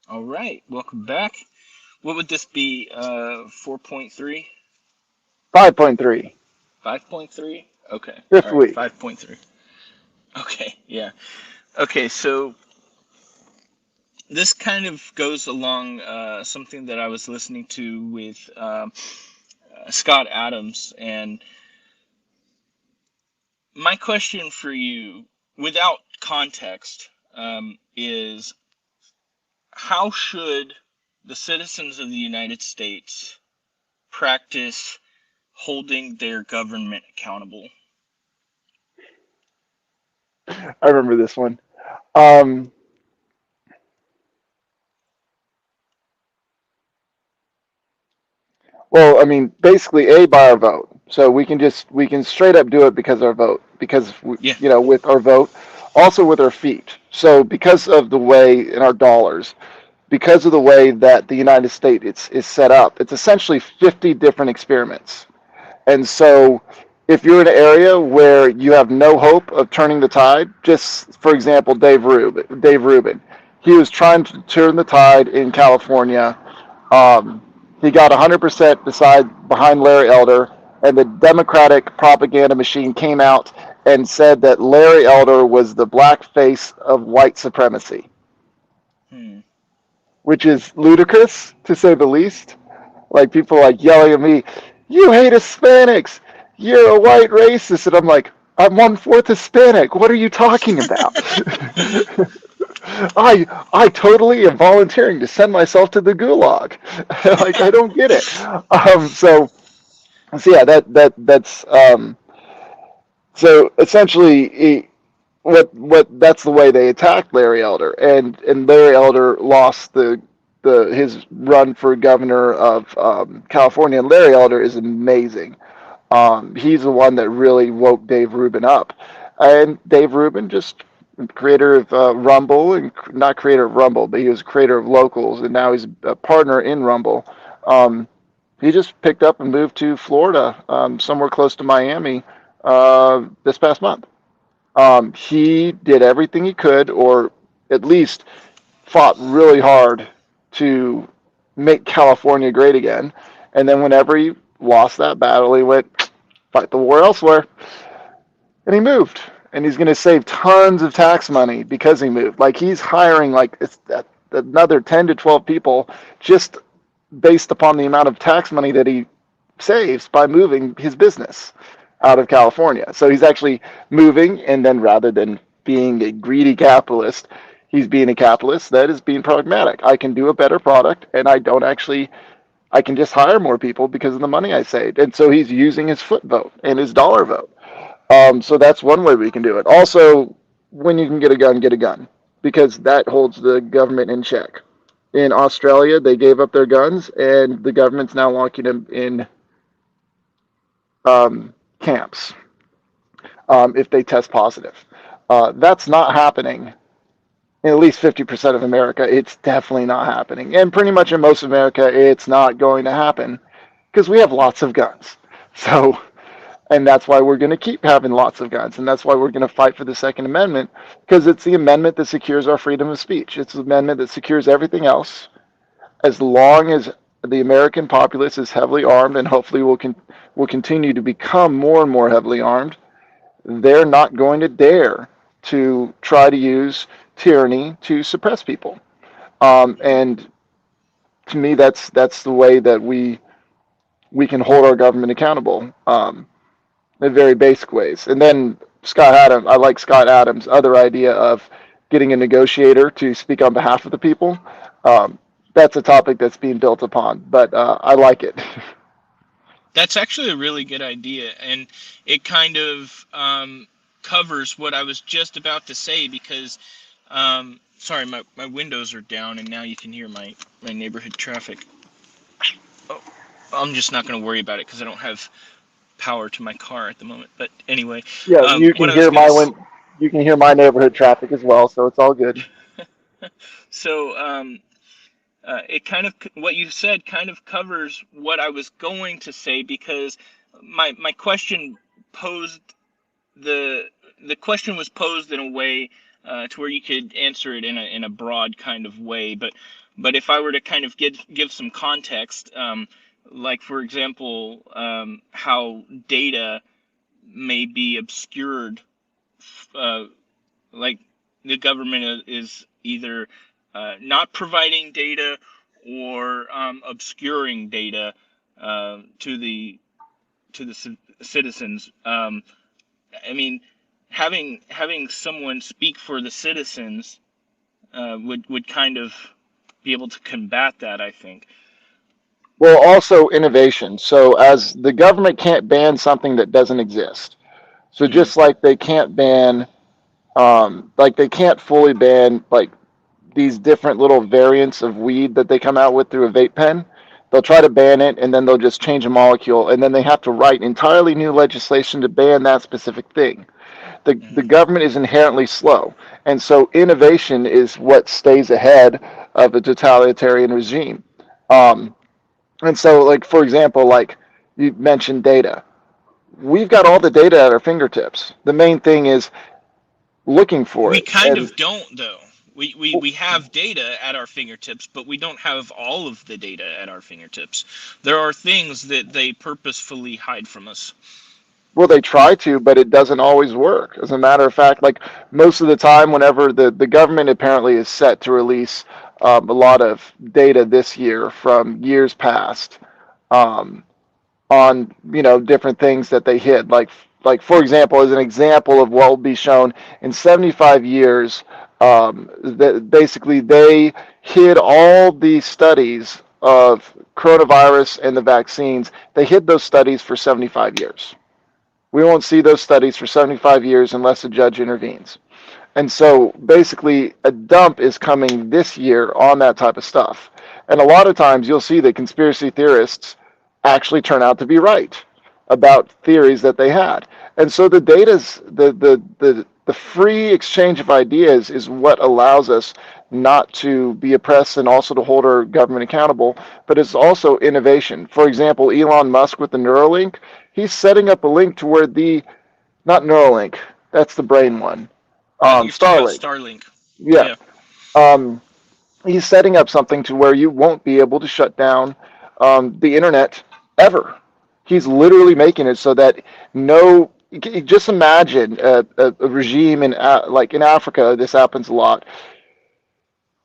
All right, welcome back. What would this be? 4.3? 5.3, 5.3? Okay. All fifth right, week. 5.3. Okay, yeah. Okay, so this kind of goes along something that I was listening to with Scott Adams. And my question for you, without context, is how should the citizens of the United States practice holding their government accountable? I remember this one. Um, well, I mean, basically, by our vote. So we can straight up do it because our vote, Yeah. with our vote, also with our feet. So because of the way in our dollars, because of the way that the United States is set up, it's essentially 50 different experiments. And so, if you're in an area where you have no hope of turning the tide, just for example, Dave Rubin, he was trying to turn the tide in California. Um, he got 100% behind Larry Elder, and the Democratic propaganda machine came out and said that Larry Elder was the black face of white supremacy, Hmm. which is ludicrous to say the least. Like people like yelling at me, "You hate Hispanics! You're a white racist!" And I'm like, "I'm 1/4 Hispanic. What are you talking about?" I totally am volunteering to send myself to the gulag. Like I don't get it. So yeah, so essentially what that's the way they attacked Larry Elder, and Larry Elder lost the his run for governor of California. And Larry Elder is amazing. He's the one that really woke Dave Rubin up, and Dave Rubin, just creator of Rumble, and not creator of Rumble, but he was creator of Locals, and now he's a partner in Rumble. Um, he just picked up and moved to Florida, somewhere close to Miami, this past month. He did everything he could, or at least fought really hard to make California great again. And then whenever he lost that battle, he went fight the war elsewhere, and he moved. And he's going to save tons of tax money because he moved. Like he's hiring like another 10 to 12 people just based upon the amount of tax money that he saves by moving his business out of California. So he's actually moving, and then rather than being a greedy capitalist, he's being a capitalist that is being pragmatic. I can do a better product, and I can just hire more people because of the money I saved. And so he's using his foot vote and his dollar vote. So that's one way we can do it. Also, when you can get a gun, because that holds the government in check. In Australia, they gave up their guns, and the government's now locking them in camps if they test positive. That's not happening in at least 50% of America. It's definitely not happening. And pretty much in most of America, it's not going to happen because we have lots of guns. So, and that's why we're going to keep having lots of guns. And that's why we're going to fight for the Second Amendment, because it's the amendment that secures our freedom of speech. It's the amendment that secures everything else as long as the American populace is heavily armed, and hopefully will continue to become more and more heavily armed. They're not going to dare to try to use tyranny to suppress people. And to me, that's the way that we can hold our government accountable in very basic ways. And then I like Scott Adams' other idea of getting a negotiator to speak on behalf of the people. Um, that's a topic that's being built upon, but I like it. That's actually a really good idea, and it kind of covers what I was just about to say because, sorry, my windows are down, and now you can hear my neighborhood traffic. Oh, I'm just not going to worry about it because I don't have power to my car at the moment. But anyway, Yeah, what I was going to you can hear my neighborhood traffic as well, so it's all good. so it kind of what you said kind of covers what I was going to say because my question posed the the question was posed in a way to where you could answer it in a broad kind of way. But if I were to kind of give some context, like for example, how data may be obscured, uh, like the government is either not providing data or obscuring data to the citizens. I mean, having someone speak for the citizens would kind of be able to combat that, I think. Well, also innovation. So as the government can't ban something that doesn't exist. So Hmm. just like they can't ban, like they can't fully ban like these different little variants of weed that they come out with through a vape pen. They'll try to ban it, and then they'll just change a molecule, and then they have to write entirely new legislation to ban that specific thing. The Hmm. government is inherently slow, and so innovation is what stays ahead of a totalitarian regime. Um, and so, like for example, like you mentioned data, we've got all the data at our fingertips. The main thing is looking for We it. kind And of don't, though. We have data at our fingertips, but we don't have all of the data at our fingertips. There are things that they purposefully hide from us. well, they try to, but it doesn't always work. As a matter of fact, like most of the time, whenever the government apparently is set to release a lot of data this year from years past, um, on different things that they hid, like for example, as an example of what will be shown in 75 years, that basically they hid all the studies of coronavirus and the vaccines. They hid those studies for 75 years. We won't see those studies for 75 years unless a judge intervenes. And so basically, a dump is coming this year on that type of stuff. And a lot of times you'll see that conspiracy theorists actually turn out to be right about theories that they had. And so the data's the free exchange of ideas is what allows us not to be oppressed and also to hold our government accountable, but it's also innovation. For example, Elon Musk with the Neuralink, he's setting up a link to where not Neuralink, that's the brain one, You're talking about Starlink. Starlink. Yeah. Yeah. Um, he's setting up something to where you won't be able to shut down the internet ever. He's literally making it so that no. Just imagine a regime in like in Africa. This happens a lot,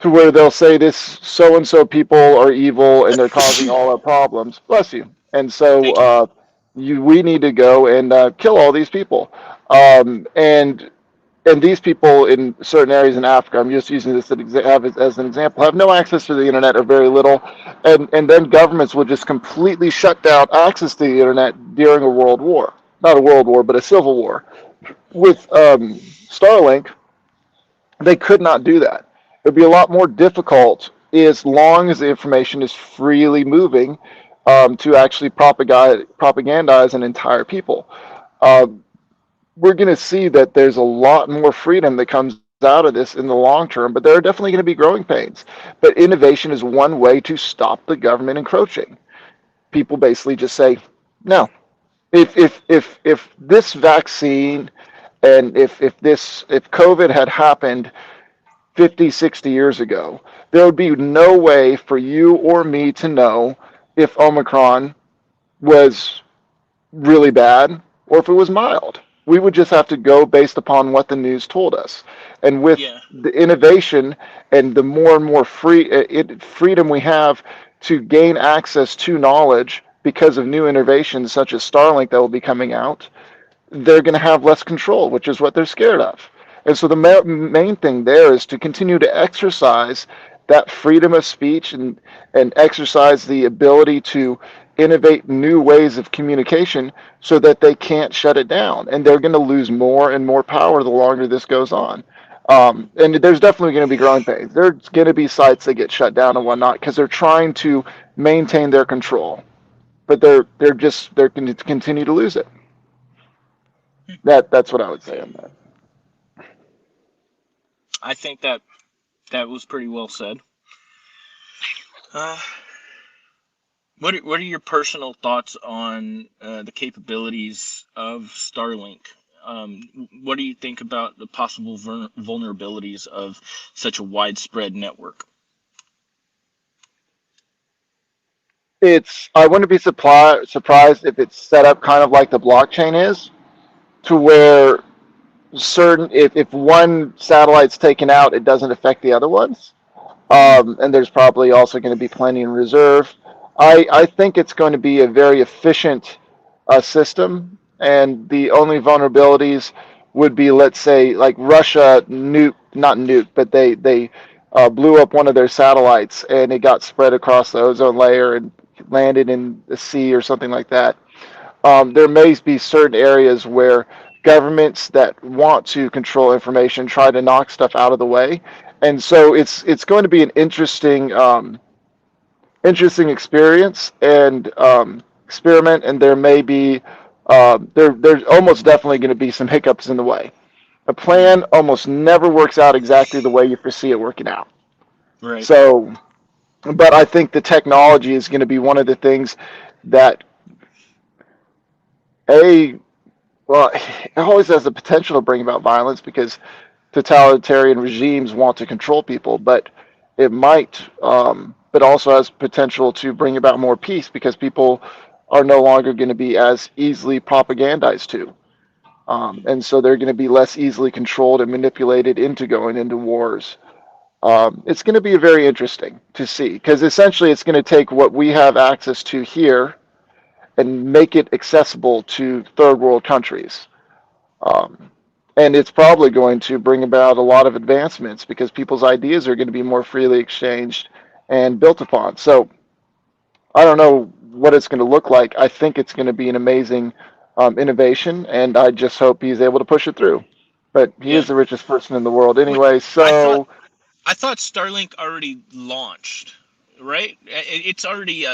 to where they'll say this so and so people are evil and they're causing all our problems. Bless you. And so Thank you. we need to go and kill all these people. And these people in certain areas in Africa, I'm just using this as an example, have no access to the internet or very little, and then governments will just completely shut down access to the internet during a world war, not a world war, but a civil war. With Starlink, they could not do that. It would be a lot more difficult as long as the information is freely moving to actually propagandize an entire people. Uh, we're going to see that there's a lot more freedom that comes out of this in the long term, but there are definitely going to be growing pains. But innovation is one way to stop the government encroaching. People basically just say, no. If this vaccine and if COVID had happened 50, 60 years ago, there would be no way for you or me to know if Omicron was really bad or if it was mild. We would just have to go based upon what the news told us. And with Yeah. the innovation and the more and more freedom we have to gain access to knowledge because of new innovations such as Starlink that will be coming out, they're going to have less control, which is what they're scared of. And so the main thing there is to continue to exercise that freedom of speech and exercise the ability to innovate new ways of communication so that they can't shut it down. And they're going to lose more and more power the longer this goes on. And there's definitely going to be growing pains. There's going to be sites that get shut down and whatnot because they're trying to maintain their control, but they're going to continue to lose it. That's what I would say on that. I think that that was pretty well said. Uh, what are your personal thoughts on the capabilities of Starlink? What do you think about the possible vulnerabilities of such a widespread network? I wouldn't be surprised if it's set up kind of like the blockchain is, to where if one satellite's taken out, it doesn't affect the other ones. Mm, And there's probably also going to be plenty in reserve. I think it's going to be a very efficient system, and the only vulnerabilities would be, let's say, like Russia not nuked, but they blew up one of their satellites, and it got spread across the ozone layer and landed in the sea or something like that. There may be certain areas where governments that want to control information try to knock stuff out of the way, and so it's going to be an interesting experience and experiment, and there may be there's almost definitely going to be some hiccups in the way. A mm, plan almost never works out exactly the way you foresee it working out. right. So, but I think the technology is going to be one of the things that a well, it always has the potential to bring about violence because totalitarian regimes want to control people, but it might, but also has potential to bring about more peace because people are no longer going to be as easily propagandized to. And so they're going to be less easily controlled and manipulated into going into wars. It's going to be very interesting to see because essentially it's going to take what we have access to here and make it accessible to third world countries. Um, and it's probably going to bring about a lot of advancements because people's ideas are going to be more freely exchanged and built upon. So I don't know what it's going to look like. I think it's going to be an amazing innovation, and I just hope he's able to push it through. But he Yeah. is the richest person in the world Wait, anyway, I thought so I thought Starlink already launched, right? It's already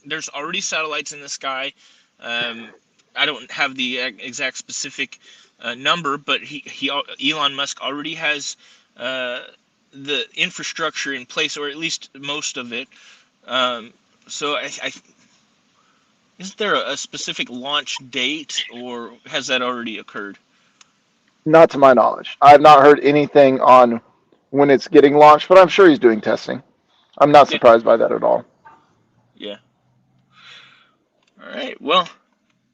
there's already satellites in the sky. Um, I don't have the exact specific number, but Elon Musk already has uh, the infrastructure in place, or at least most of it. Um, so isn't there a specific launch date, or has that already occurred? not to my knowledge. I've not heard anything on when it's getting launched, but I'm sure he's doing testing. I'm not Yeah, surprised by that at all. yeah. All right. Well,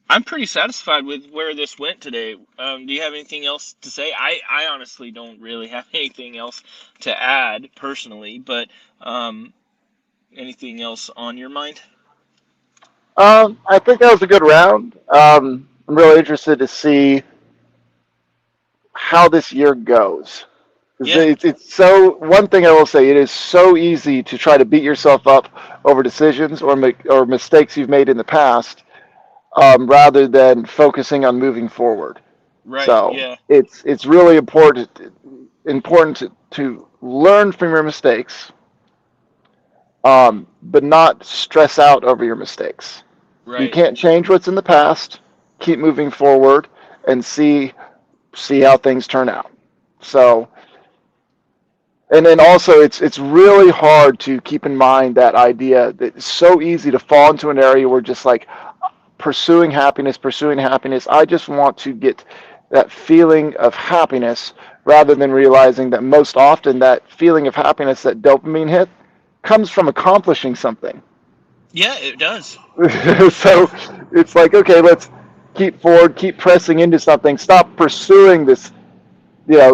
I'm pretty satisfied with where this went today. Do you have anything else to say? I honestly don't really have anything else to add personally, but um, anything else on your mind? I think that was a good round. I'm really interested to see how this year goes. Yeah, It's so one thing I will say, it is so easy to try to beat yourself up over decisions or mistakes you've made in the past, rather than focusing on moving forward. right. So Yeah, it's really important to learn from your mistakes, but not stress out over your mistakes. You right. can't change what's in the past. Keep moving forward and see how things turn out. So, and then also it's really hard to keep in mind that idea that it's so easy to fall into an area where just like pursuing happiness. I just want to get that feeling of happiness rather than realizing that most often that feeling of happiness, that dopamine hit, comes from accomplishing something. Yeah, it does. So it's like, okay, let's keep forward, keep pressing into something, stop pursuing this,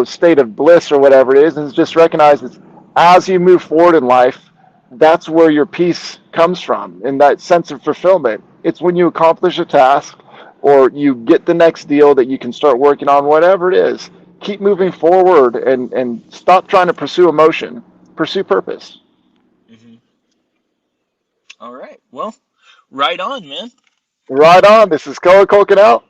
state of bliss or whatever it is, and just recognize that as you move forward in life, that's where your peace comes from, and that sense of fulfillment. It's when you accomplish a task or you get the next deal that you can start working on, whatever it is. Keep moving Right. forward and stop trying to pursue emotion. Pursue purpose. Hmm. All right. Well, right on, man. Right on. This is KoaColekin out.